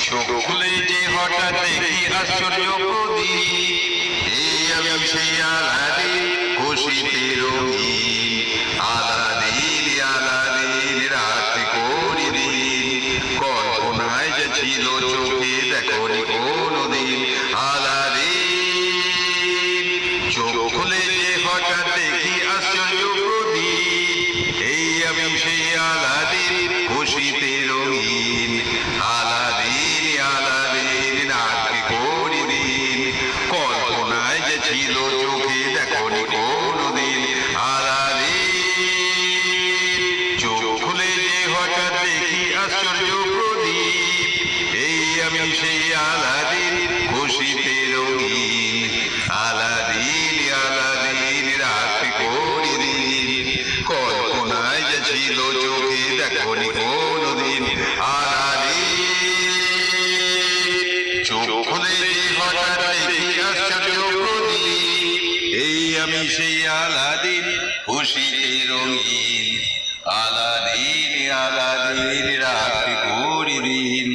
চোখ খুলে যে হঠাৎ দেখি আশ্চর্য প্রদীপ, এই আমি সেই আলাদিন খুশিতে রঙিন। আলাদিন আলাদিন রাত করি দিন, কল্পনায় যে ছিল চোখে দেখনি কোনদিন। আলাদিন চোখ খুলে যে হঠাৎ দেখি আশ্চর্য প্রদীপ, এই আমি সেই আলাদিন খুশিতে রঙিন। আলাদিন আলাদিন রাত করি দিন, কল্পনায় যে ছিল চোখে দেখনি কোনদিন। আলাদিন চোখ খুলে যে হঠাৎ দেখি আশ্চর্য প্রদীপ, এই আমি সেই আলাদিন খুশিতে রঙিন। আলাদিন আলাদিন রাত করি দিন, কল্পনায় যে ছিল চোখে দেখনি কোনদিন। আলাদিন চোখ খুলে যে হঠাৎ দেখি আশ্চর্য প্রদীপ, এই আমি সেই আলাদিন খুশিতে রঙিন। আলাদিন আলাদিন রাত করি দিন,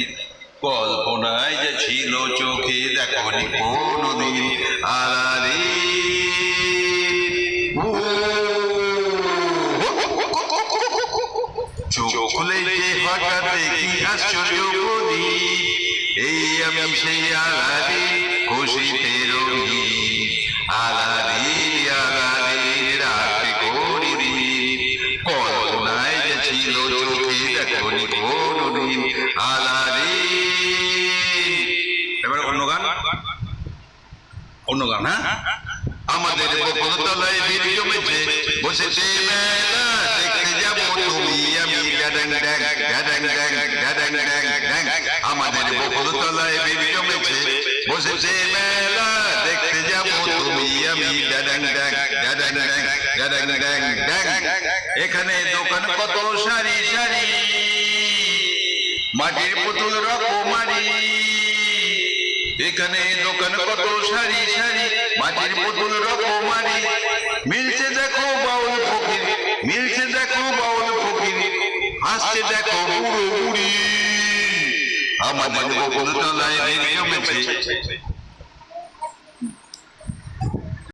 কল্পনায় যে ছিল চোখে দেখনি কোনদিন। আলাদিন চোখ খুলে যে হঠাৎ দেখি আশ্চর্য প্রদীপ, এই আমি সেই আলাদিন খুশিতে রঙিন। আলাদিন আলাদিন রাত করি দিন, কল্পনায় যে ছিল চোখে দেখনি কোনদিন। আলাদিন এবার অন্য গান, অন্য গান। হ্যাঁ, আমাদের বকুলতলায় ভিড় জমেছে, বসেছে মেলা দেখতে যাবো তুমি আমি ড্যাং ড্যাং ড্যাং ড্যাং ড্যাং ড্যাং ড্যাং। আমাদের বকুলতলায় ভিড় জমেছে, বসেছে মেলা দেখতে যাবো তুমি আমি ড্যাং ড্যাং ড্যাং ড্যাং ড্যাং ড্যাং ড্যাং। এখানে দোকান কত সারি সারি, মাটির পুতুল রকমারি। এখানে দোকান কত সারি সারি, মাটির পুতুল রকমারি। মিলছে দেখো বাউল ফকির, মিলছে দেখো বাউল ফকির, হাসছে দেখো বুড়ো বুড়ি। আমাদের বকুলতলায় ভিড় জমেছে,